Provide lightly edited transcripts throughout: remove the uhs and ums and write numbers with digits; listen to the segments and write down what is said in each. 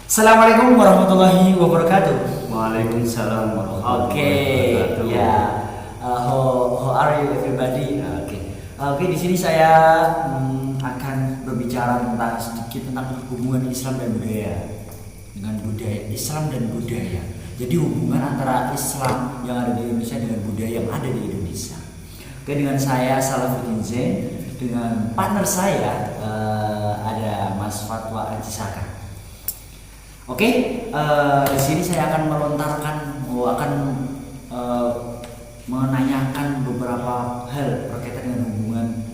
Assalamualaikum warahmatullahi wabarakatuh. Waalaikumsalam warahmatullahi wabarakatuh. Ya, how are you everybody? Oke, di sini saya akan berbicara sedikit tentang hubungan Islam dan budaya. Dengan budaya Islam dan budaya. Jadi hubungan antara Islam yang ada di Indonesia dengan budaya yang ada di Indonesia. Oke, dengan saya Salahuddin Zain, dengan partner saya ada Mas Fatwa Aji Saka. Oke, di sini saya akan menanyakan beberapa hal berkaitan dengan hubungan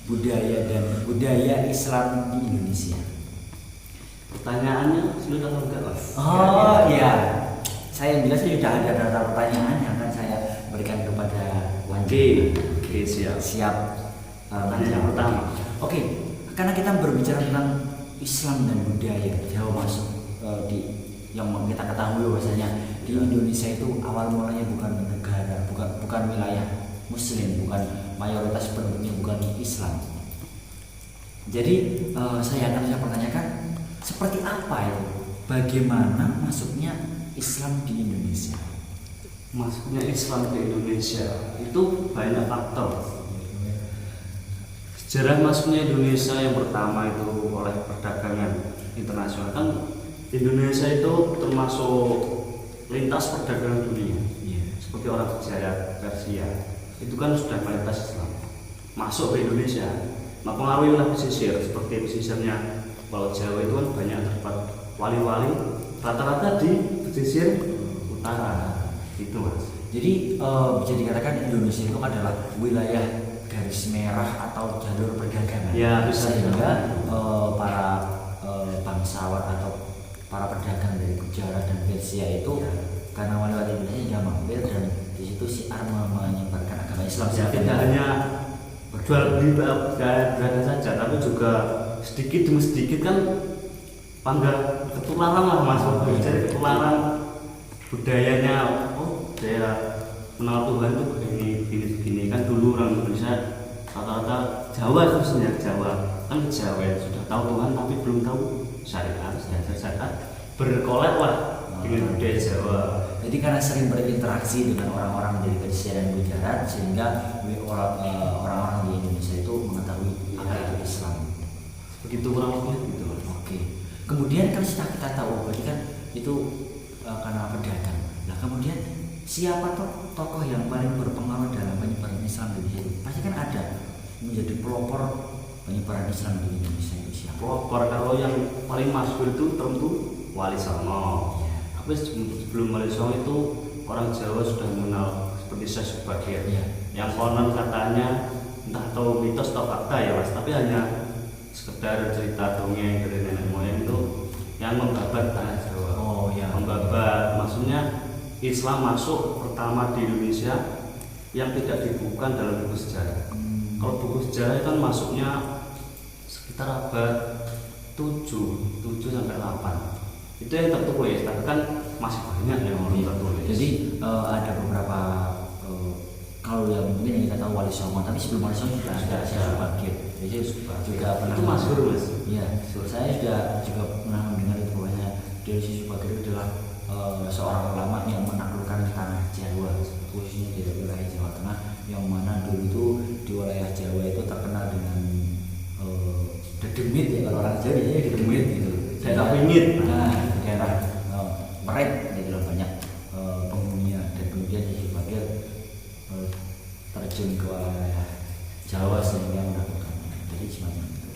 budaya dan budaya Islam di Indonesia. Pertanyaannya sulit atau enggak, Mas? Oh iya, saya bilang saya sudah ada daftar pertanyaan yang akan saya berikan kepada Wanji. Oke, siap. Nanti yang pertama. Oke, karena kita berbicara tentang Islam dan budaya, jauh masuk yang kita ketahui bahwasanya di Indonesia itu awal mulanya bukan negara, bukan wilayah Muslim, bukan mayoritas penduduknya bukan Islam. Jadi saya pertanyakan seperti apa itu, bagaimana masuknya Islam di Indonesia? Masuknya Islam di Indonesia itu banyak faktor. Sejarah masuknya Indonesia yang pertama itu oleh perdagangan internasional. Kan Indonesia itu termasuk lintas perdagangan dunia, seperti orang Jaya, Persia, itu kan sudah mayoritas Islam masuk ke Indonesia. Mempengaruhi wilayah pesisir, seperti pesisirnya Pulau Jawa itu kan banyak terdapat wali-wali, rata-rata di pesisir utara, itu Mas. Jadi bisa dikatakan Indonesia itu adalah wilayah garis merah atau jalur perdagangan. Ya, bisa sehingga para bangsawan atau para pedagang dari Gujarat dan Persia itu karena wali-wali Indonesia sudah mampir dan di situ si Arma menyebarkan agama Islam. Tidak hanya berjual beli berada saja, tapi juga sedikit demi sedikit kan ketularan lah Mas. Jadi ketularan budayanya, budaya mengenal Tuhan itu begini kan. Dulu orang Indonesia rata-rata Jawa, khususnya Jawa kan Jawa sudah tahu Tuhan tapi belum tahu syariat, berkolek lah dengan budaya Jawa. Jadi karena sering berinteraksi dengan orang-orang dari Persia dan Gujarat, sehingga orang-orang di Indonesia itu mengetahui apa itu Islam. Begitu kurang lebih gitu. Oke. Kemudian kan setelah kita tahu, berarti kan itu karena pedagang. Nah kemudian siapa tokoh yang paling berpengaruh dalam penyebaran Islam di Indonesia? Pasti kan ada menjadi pelopor penyebaran Islam di Indonesia itu siapa? Pelopor kalau yang paling masyhur itu tentu Wali Songo. Tapi sebelum Wali Songo itu orang Jawa sudah mengenal seperti Syekh Subagir. Yang konon katanya entah tahu mitos atau fakta ya Mas, tapi hanya sekedar cerita dongeng dari nenek moyang itu yang membabat tanah Jawa. Membabat, maksudnya Islam masuk pertama di Indonesia yang tidak dibukukan dalam buku sejarah. Kalau buku sejarah kan masuknya sekitar abad 7 sampai 8. Itu yang tertulis, tapi kan masih banyak yang belum tertulis. Jadi ada beberapa kalau yang mungkin yang kita tahu Wali Songo, tapi sebelum Wali Songo juga ada Syekh Subagir. Jadi juga pernah itu masyhur Mas. Iya, saya sudah juga pernah mendengar itu bahwa Syekh Subagir adalah seorang ulama yang menaklukkan tanah Jawa, khususnya di wilayah Jawa Tengah, yang mana dulu itu di wilayah Jawa itu terkenal dengan dedemit ya, kalau orang Jawa biasanya dedemit gitu. Daerah pingit. Nah, daerah Meret gitu loh, banyak penghuninya, dan kemudian Syekh Subagir terjun ke wilayah Jawa sehingga menaklukkan. Jadi semacam itu.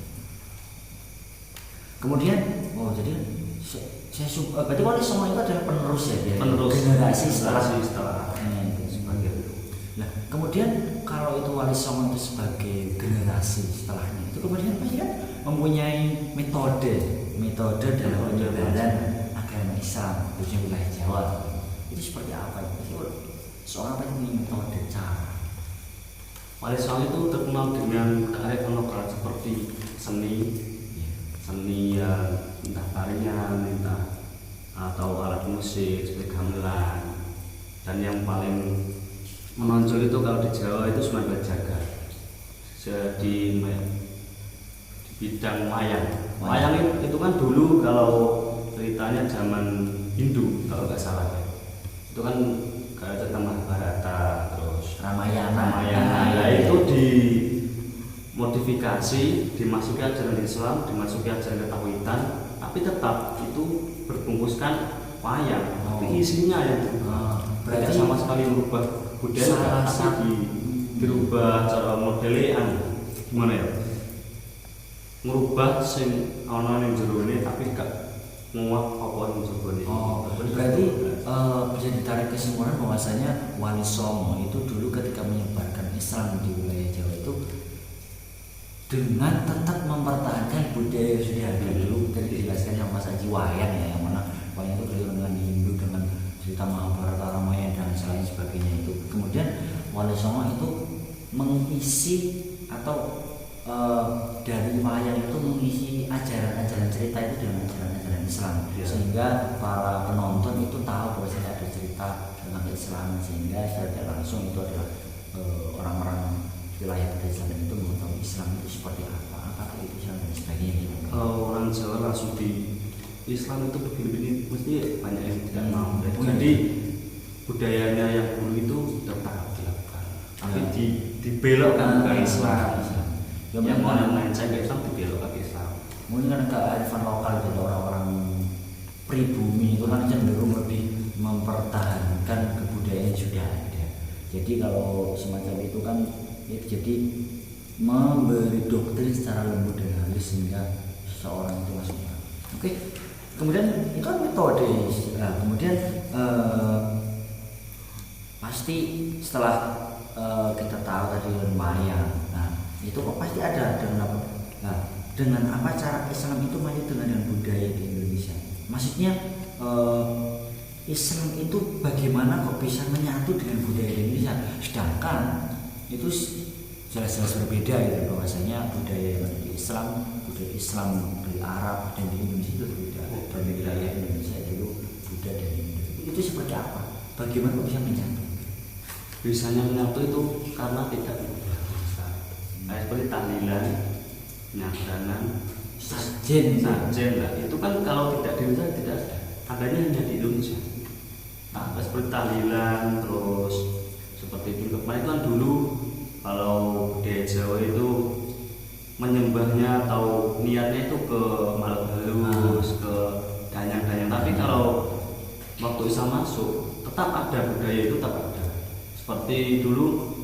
Kemudian, jadi berarti Wali Songo itu adalah penerus ya, generasi setelah Subagir. Nah, kemudian kalau itu Wali Songo itu sebagai generasi setelahnya, itu kemudian pasti kan mempunyai metode dalam penyebaran agama Islam khususnya wilayah Jawa. Itu seperti apa? Seorang apa itu metode cara? Wali Songo itu terkenal dengan kearifan lokal seperti seni entah tarian, entah atau alat musik seperti gamelan, dan yang paling menonjol itu kalau di Jawa itu Sunan Jaga. Jadi bidang wayang. Wayang itu kan dulu kalau cerita ceritanya zaman Hindu kalau nggak salah ya. Itu kan kayak cerita Mahabharata, terus Ramayana. Nah, itu dimodifikasi, dimasuki ajaran Islam, dimasuki ajaran ketawitan, tapi tetap itu berbungkuskan wayang. Tapi isinya yang berarti tidak sama sekali merubah budaya, tapi dirubah cara modelean. Gimana ya? Merubah sing ana ning jero ini tapi gak nguap apa ning jero ini. Berarti bisa ditarik kesimpulan bahwasanya Wali Songo itu dulu ketika menyebarkan Islam di wilayah Jawa itu dengan tetap mempertahankan budaya yang sudah ada dulu. Tadi dijelaskan yang Mas Aji wayang ya, yang mana wayang itu berkaitan dengan Hindu, dengan cerita Mahabharata, Ramayana dan lain sebagainya itu. Kemudian Wali Songo itu mengisi atau dari wayang itu mengisi ajaran-ajaran cerita itu dengan ajaran-ajaran Islam, sehingga para penonton itu tahu bahwa ada cerita tentang Islam, sehingga secara langsung itu adalah orang-orang wilayah pedesaan itu mengetahui Islam itu seperti apa, apakah itu Islam dan sebagainya gitu. Orang Jawa langsung di Islam itu begini-begini mesti banyak yang tidak mau. Jadi budayanya yang dulu itu tetap dilakukan, tapi dibelokkan ke Islam. Yang mau melenceng ke Islam dibelokkan ke Islam. Mungkin kan kearifan lokal dari orang-orang pribumi itu kan cenderung lebih mempertahankan kebudayaan yang sudah ada. Jadi kalau semacam itu kan itu jadi memberi doktrin secara lembut dan halus sehingga seseorang itu masuk. Oke. Kemudian itu kan metode. Nah, kemudian pasti setelah kita tahu tadi wayang. Nah, itu kok pasti ada dengan apa? Nah, dengan apa cara Islam itu maju dengan budaya di Indonesia? Maksudnya Islam itu bagaimana kok bisa menyatu dengan budaya di Indonesia? Sedangkan itu jelas-jelas berbeda gitu, bahwasanya budaya Islam dari Arab dan di Indonesia itu berbeda. Dan di wilayah Indonesia itu Buddha dan Hindu. Itu seperti apa? Bagaimana kok bisa menyatu? Bisanya menyatu itu karena tidak kayak seperti tahlilan, nyadanan, sajen lah. Itu kan kalau tidak di Indonesia tidak ada, adanya hanya di Indonesia. Nah, seperti tahlilan, terus seperti itu. Kemarin kan dulu kalau budaya Jawa itu menyembahnya atau niatnya itu ke makhluk halus, ke danyang-danyang. Tapi kalau waktu Islam masuk, tetap ada budaya itu tetap ada. Seperti dulu.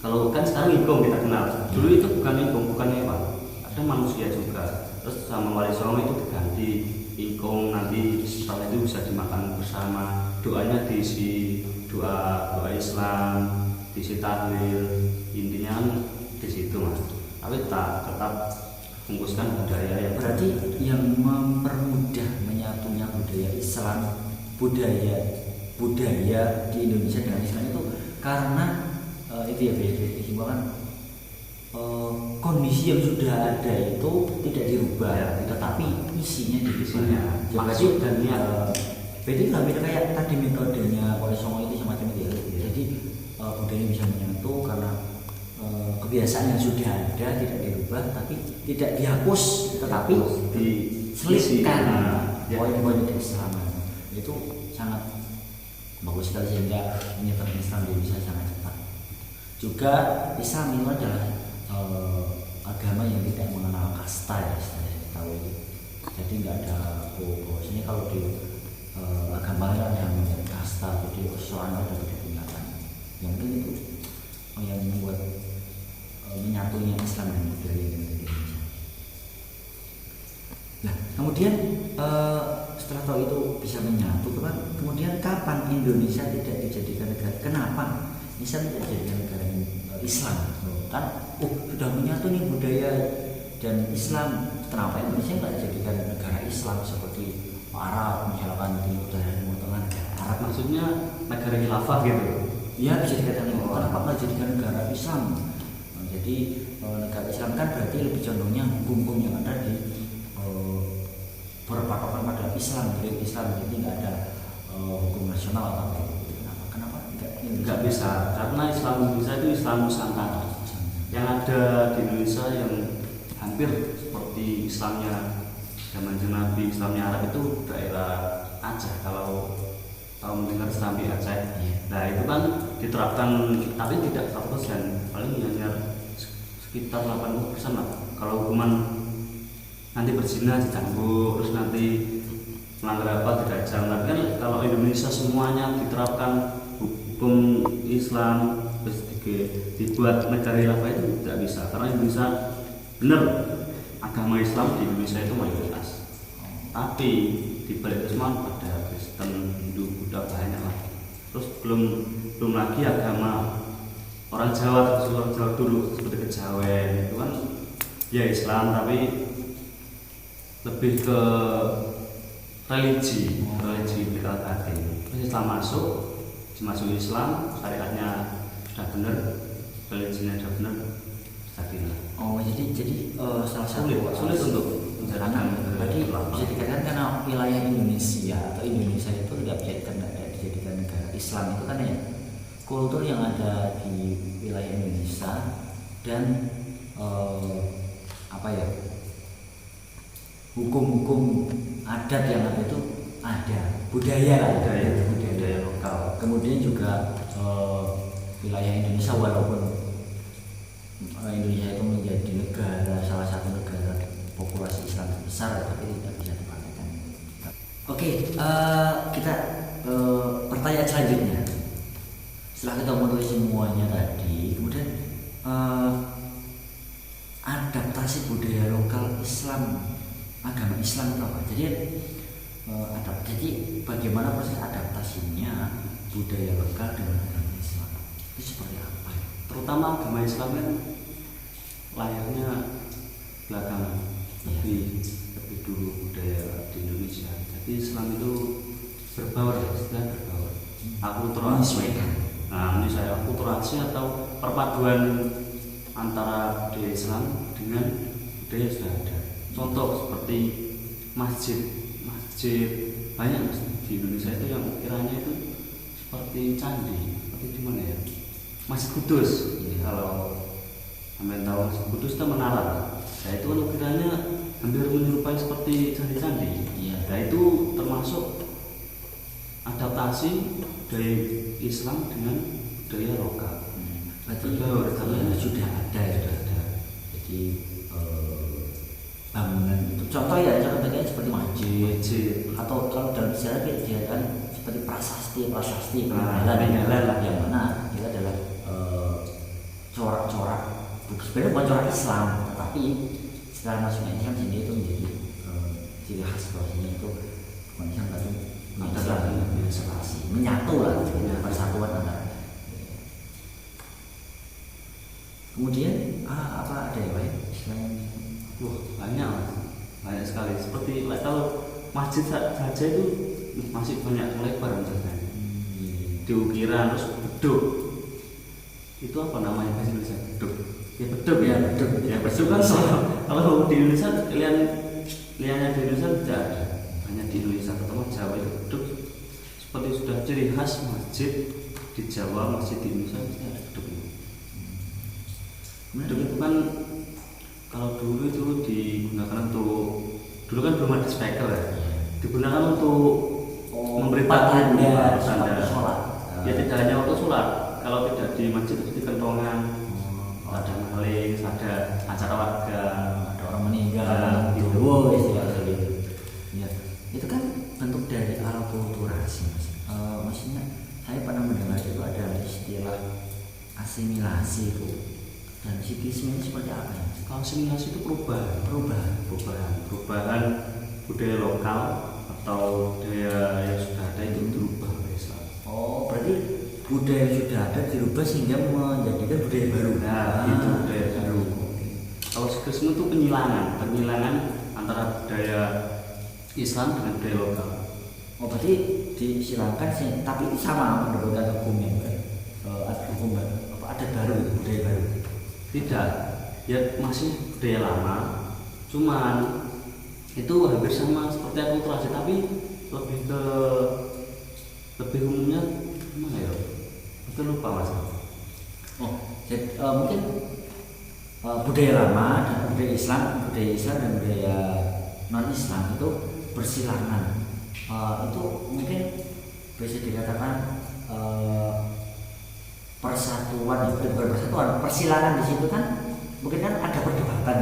Kalau kan sekarang ingkung kita kenal, dulu itu bukan ingkung, bukan hewan, ada manusia juga. Terus sama Wali Songo itu diganti ingkung, nanti setelah itu bisa dimakan bersama. Doanya diisi doa Islam, diisi tahlil, intinya di situ mas. Tapi tetap bungkuskan budaya yang berarti yang mempermudah menyatunya budaya Islam, budaya di Indonesia dengan Islam itu karena itu ya kesimpulan kondisi yang sudah ada itu tidak dirubah ya, tetapi isinya dirubah. Maksud dan niat. Berarti hampir kayak tadi metodenya Wali Songo itu semacam itu ya. Jadi budaya bisa menyatu karena kebiasaan yang sudah ada tidak dirubah, tapi tidak dihapus, tetapi diselipkan poin-poin keislaman. Itu sangat bagus sekali sehingga menyebarkan Islam di Indonesia sangat cepat. Juga Islam itu adalah agama yang tidak mengenal kasta ya, saya tahu. Jadi nggak ada bahwasanya kalau di agama lain yang menjadi kasta, jadi seseorang ada kepentingan. Yang mungkin itu yang membuat menyatunya Islam dan budaya di Indonesia. Nah, kemudian setelah tahu itu bisa menyatu, kan kemudian kapan Indonesia tidak dijadikan negara? Kenapa Islam tidak dijadikan negara Islam? Kan sudah menyatu nih budaya dan Islam, kenapa Indonesia nggak dijadikan negara Islam seperti Arab misalkan di Timur Tengah? Arab maksudnya negara khilafah gitu? Iya, bisa dikatakan itu. Kenapa nggak dijadikan negara Islam? Jadi negara Islam kan berarti lebih condongnya hukum-hukum yang ada di berpatokan pada Islam, jadi Islam, jadi nggak ada hukum nasional atau apa itu. Kenapa nggak bisa? Karena Islam Indonesia itu Islam Nusantara. Yang ada di Indonesia yang hampir seperti Islamnya zaman Nabi Islamnya Arab itu daerah Aceh, kalau mendengar Serambi Aceh. Nah itu kan diterapkan, tapi tidak 100%, paling hanya sekitar 80% lah. Kalau hukuman nanti berzina dicambuk, terus nanti melanggar apa dirajam. Tapi kan kalau Indonesia semuanya diterapkan hukum Islam terus dibuat negara khilafah itu tidak bisa, karena Indonesia benar agama Islam di Indonesia itu mayoritas. Tapi di balik itu semua ada Kristen, Hindu, Buddha, banyak lah. Terus belum lagi agama orang Jawa dulu seperti Kejawen itu kan ya Islam, tapi lebih ke religi liberal tadi. Terus Islam masuk Islam, syariatnya sudah benar, religinya sudah benar, jadilah. Oh jadi salah satu sulit untuk karena berarti bisa dikatakan karena wilayah Indonesia atau Indonesia itu tidak bisa dijadikan negara Islam itu kan ya kultur yang ada di wilayah Indonesia dan hukum-hukum adat yang ada itu ada budaya lokal. Kemudian juga wilayah Indonesia walaupun Indonesia itu menjadi salah satu negara populasi Islam besar, tapi tidak bisa dipakaikan. Oke, kita pertanyaan selanjutnya. Setelah kita menulis semuanya tadi, kemudian adaptasi budaya lokal Islam, agama Islam itu apa? Jadi bagaimana proses adaptasinya budaya lokal dengan agama Islam itu seperti apa? Terutama agama Islam kan lahirnya belakangan, lebih dulu budaya di Indonesia. Jadi Islam itu berbaur, akulturasi. Nah, ini saya akulturasi atau perpaduan antara budaya Islam dengan budaya yang sudah ada. Contoh seperti masjid banyak di Indonesia itu yang kiranya itu seperti candi, seperti di mana ya? Masjid Kudus. Kalau sampai tahu Masjid Kudus itu menara. Nah itu kalau kiranya hampir menyerupai seperti candi-candi. Nah itu termasuk adaptasi dari Islam dengan budaya lokal. Berarti sudah ada. Jadi bangunan itu contohnya seperti masjid atau kalau dalam sejarah dia kan seperti prasasti peninggalan lah, yang mana itu adalah corak-corak, sebenarnya bukan corak Islam, tetapi setelah masuknya Islam sendiri itu menjadi ciri khas bahwasanya itu bukan Islam tapi menyatu lah, persatuan antara. Kemudian apa ada yang lain selain banyak sekali. Seperti kalau masjid saja itu masih banyak lebar misalnya. Di ukiran terus beduk. Itu apa namanya bahasa Indonesia? Beduk. Beduk kan kalau di Indonesia liannya di Indonesia tidak ada. Hanya di Indonesia terutama Jawa itu beduk seperti sudah ciri khas masjid di Jawa, masjid di Indonesia pasti ada beduk. Beduk itu kan kalau dulu itu digunakan untuk, dulu kan belum ada speaker ya, digunakan untuk memberitahu tanda sholat. Ya tidak hanya waktu sholat, kalau tidak di masjid itu di kentongan, ada maling, ada acara warga, ada orang meninggal, gitu, istilah itu. Ya, itu kan bentuk dari akulturasi, maksudnya saya pernah mendengar itu ada istilah asimilasi itu. Dan sikisme ini seperti apa ya? Kalau asimilasi itu perubahan budaya lokal atau budaya yang sudah ada itu dirubah oleh Islam. Oh, berarti budaya yang sudah ada dirubah sehingga menjadikan budaya baru. Nah, itu budaya baru. Kalau sikisme itu penyilangan antara budaya Islam dengan budaya lokal. Oh, berarti disilakan sih, tapi itu sama menurut hukumnya, ada hukum baru, ada baru, budaya baru. Tidak, ya masih budaya lama, cuman itu hampir sama seperti akulturasi, tapi lebih umumnya gimana ya? Itu lupa mas. Oh, jadi mungkin budaya lama dan budaya Islam dan budaya non Islam itu bersilangan. Itu mungkin bisa dikatakan persatuan, ya bukan persatuan, persilangan di situ kan mungkin kan ada perdebatan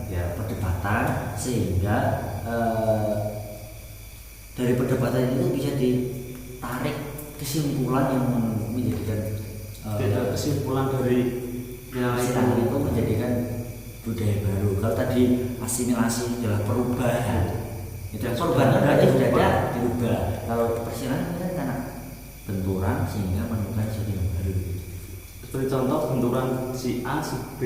ya, perdebatan sehingga dari perdebatan itu bisa ditarik kesimpulan yang menjadikan kesimpulan dari persilangan itu menjadikan budaya baru. Kalau tadi asimilasi adalah perubahan, itu perubahan berarti sudah ada dirubah. Kalau persilangan kan karena benturan sehingga menemukan sesuatu yang baru. Seperti contoh benturan si A si B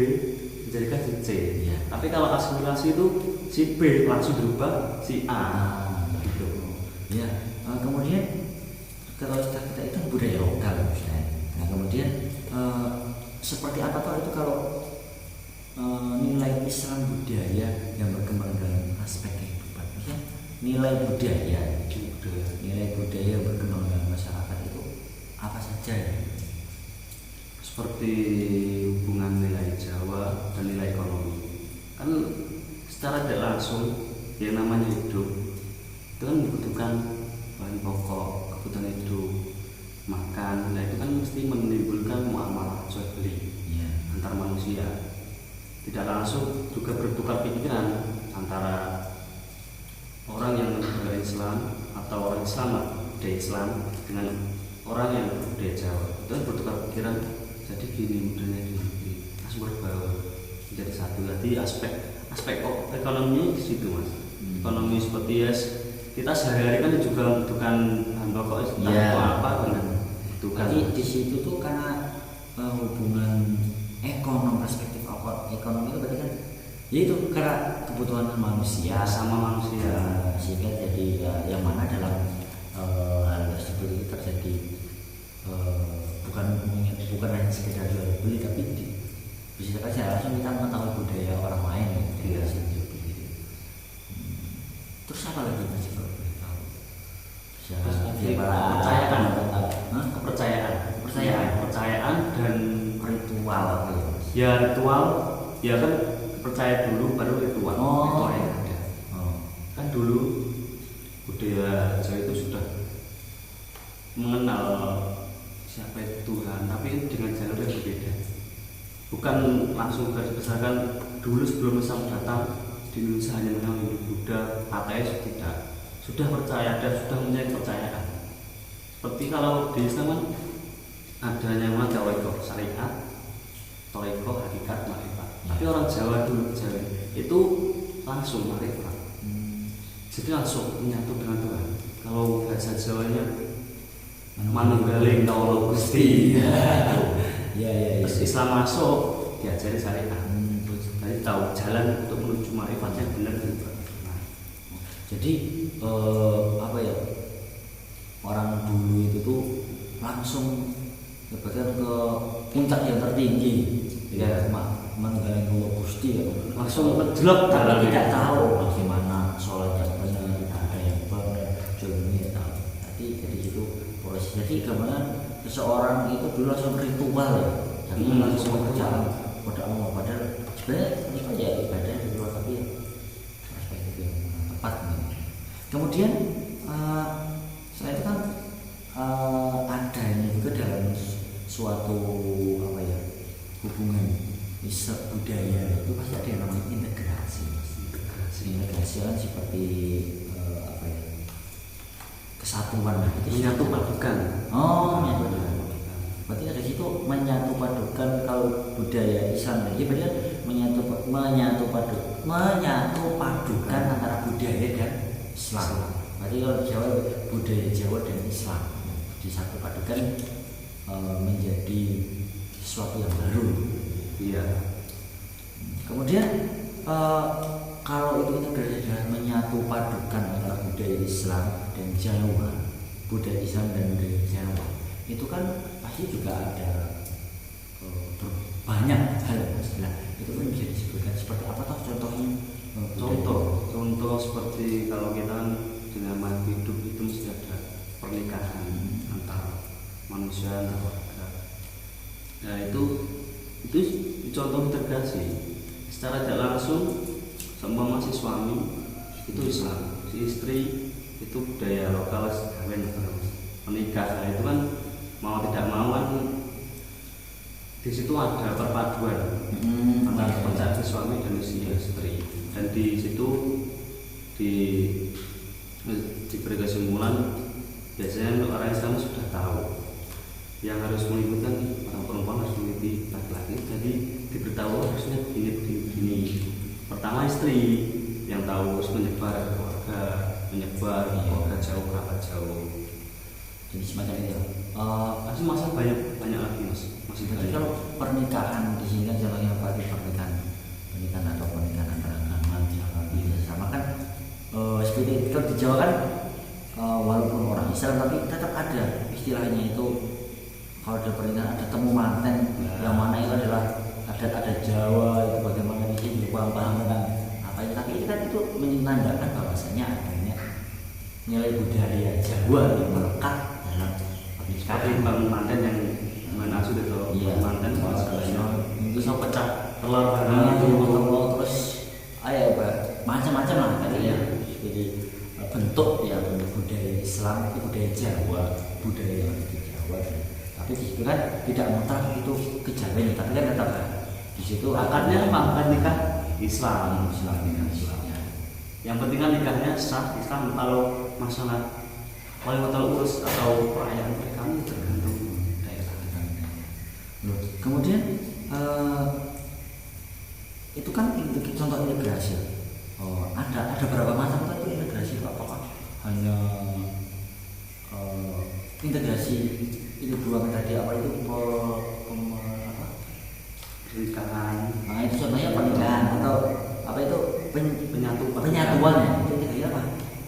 dijadikan si C. Ya. Tapi kalau asimilasi itu si B langsung berubah si A. Gitu. Ya. Kemudian kalau kita itu budaya lokal, Ustaz. Nah kemudian seperti apa toh itu kalau nilai Islam budaya yang berkembang dalam aspek kehidupan, misalnya nilai budaya yang berkembang dalam masyarakat itu apa saja ya? Seperti hubungan nilai Jawa dan nilai ekonomi. Kan secara tidak langsung yang namanya hidup itu kan membutuhkan bahan pokok, kebutuhan hidup, makan. Nah itu kan mesti menimbulkan muamalah jual beli antar manusia. Tidak langsung juga bertukar pikiran antara orang yang beragama Islam atau orang Islam budaya Islam dengan orang yang budaya Jawa. Itu kan bertukar pikiran. Jadi gini modelnya gini, langsung berbaur menjadi satu. Jadi aspek ekonomi di situ mas. Ekonomi seperti ya kita sehari-hari kan juga membutuhkan bahan pokok apa kan. Jadi di situ tuh karena hubungan perspektif ekonomi itu berarti kan ya itu karena kebutuhan manusia sama manusia sehingga jadi yang mana dalam hal tersebut itu terjadi bukan hanya sekedar jual beli tapi bisa saja langsung kita mengetahui budaya orang lain ya. Terus apa lagi mas kalau boleh tahu? Kepercayaan dan ritual apa ya? Ya ritual, ya kan percaya dulu baru ritual. Ritual yang ada. Kan dulu budaya Jawa itu sudah mengenal siapa itu Tuhan, tapi dengan jalur yang berbeda. Bukan langsung berdasarkan dulu sebelum Islam datang di Indonesia hanya mengenal Hindu, Buddha, ateis, tidak. Sudah percaya dan sudah mempunyai kepercayaan. Seperti kalau di Islam kan adanya nama tawakkul syariat, tawakkul hakikat, makrifat. Tapi orang Jawa dulu itu langsung makrifat. Jadi langsung menyatu dengan Tuhan. Kalau bahasa Jawanya manunggaling kawula Gusti. Ya. Terus Islam masuk diajari syariat. Jadi tahu jalan untuk menuju makrifat yang benar dan benar. Jadi apa ya? Orang dulu itu tuh langsung bahkan ke puncak yang tertinggi. Ya, manunggaling kawula Gusti ya. Langsung menjelok tapi tidak tahu bagaimana sholat yang benar, ada yang benar, jualnya tahu. Jadi itu proses. Jadi gambaran seseorang itu dulu langsung ritual ya, jadi langsung berjalan pada Allah. Padahal sebenarnya itu ya ibadah di luar tapi ya perspektif yang tepat. Kemudian selain itu kan adanya juga dalam suatu apa ya hubungan budaya itu pasti ada yang namanya integrasi kan seperti apa ya kesatuan itu menyatu padukan. Menyatu padukan. Berarti dari situ menyatu padukan kalau budaya Islam lagi berarti menyatu padukan antara budaya dan Islam. Berarti kalau Jawa budaya Jawa dan Islam disatu padukan menjadi sesuatu yang baru. Iya. Kemudian kalau itu integrasi dengan menyatu padukan antara budaya Islam dan Jawa, budaya Islam dan budaya Jawa, itu kan pasti juga ada banyak hal. Nah, itu pun bisa disebutkan seperti apa toh contohnya? Contoh seperti kalau kita dengan makhluk hidup itu mesti ada pernikahan antara manusia dan warga. Nah itu contoh integrasi secara tidak langsung semua masih suami itu Islam. Si istri itu budaya lokal kawin menikah. Nah, itu kan mau tidak mau kan di situ ada perpaduan antara pencari suami dan istri, dan di situ diberi kesimpulan biasanya untuk orang Islam sudah tahu yang harus mengikutkan orang perempuan harus mengikuti laki-laki, jadi diberitahu harusnya begini. Pertama istri yang tahu harus menyebar keluarga, menyebar keluarga jauh, kerabat jauh. Jadi semacam itu. Masih masa banyak lagi mas. Masih Jadi banyak. kalau pernikahan di sini kan contohnya apa, pernikahan atau pernikahan antara agama bisa sama kan, seperti kalau di Jawa kan walaupun orang Islam tapi tetap ada istilahnya itu, kalau ada pernikahan ada temu manten yang mana itu adalah adat Jawa, itu bagaimana di sini paham tentang apa itu, tapi itu kan itu menandakan bahwasanya adanya nilai budaya Jawa yang melekat dalam Seperti pernikahan. bang manten yang mengacu itu manten itu so pecah telur terus ayo macam-macam lah katanya. Jadi bentuk bentuk budaya Islam itu budaya Jawa, budaya yang ada di Jawa, tapi di situ kan tidak mutlak itu kejawen, tapi kan tetap di situ akadnya bukan nikah Islam. Islamnya. Yang penting kan nikahnya sah Islam. Kalau masalah kalau urus atau perayaan mereka ini tergantung daerah. Kemudian itu kan contoh integrasi. Ada berapa macam tadi integrasi Pak? Apakah hanya integrasi itu dua tadi, apa itu Pernikahan. Nah itu contohnya pernikahan atau apa itu penyatuan ya, itu integrasi apa?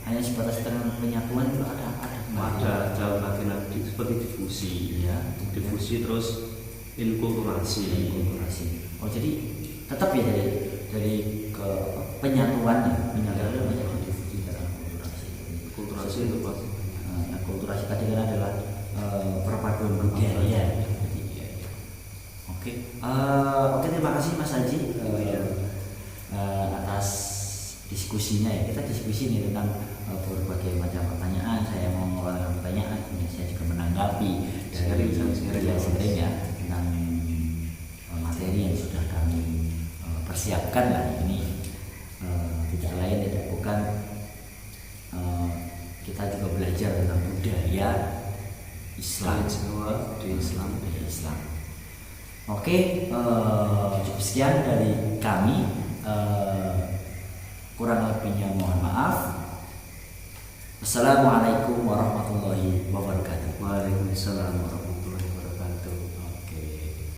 Hanya sebatas dengan penyatuan itu ada jauh lagi nanti seperti difusi ya, difusi terus inkulturasi. Oh jadi tetap ya dari ke penyatuan menjadi difusi dalam Kulturasi itu pasti. Kulturasi tadi kan adalah perpaduan budaya. Oke, terima kasih Mas Haji atas diskusinya ya. Kita diskusi nih tentang berbagai macam pertanyaan. Saya mau mengeluarkan pertanyaan, kemudian saya juga menanggapi dari sharing ya tentang materi yang sudah kami persiapkan lah ini. Tidak lain tidak bukan kita juga belajar tentang budaya Islam Jawa di Islam. Oke, cukup sekian dari kami. Kurang lebihnya mohon maaf. Assalamualaikum warahmatullahi wabarakatuh. Waalaikumsalam warahmatullahi wabarakatuh.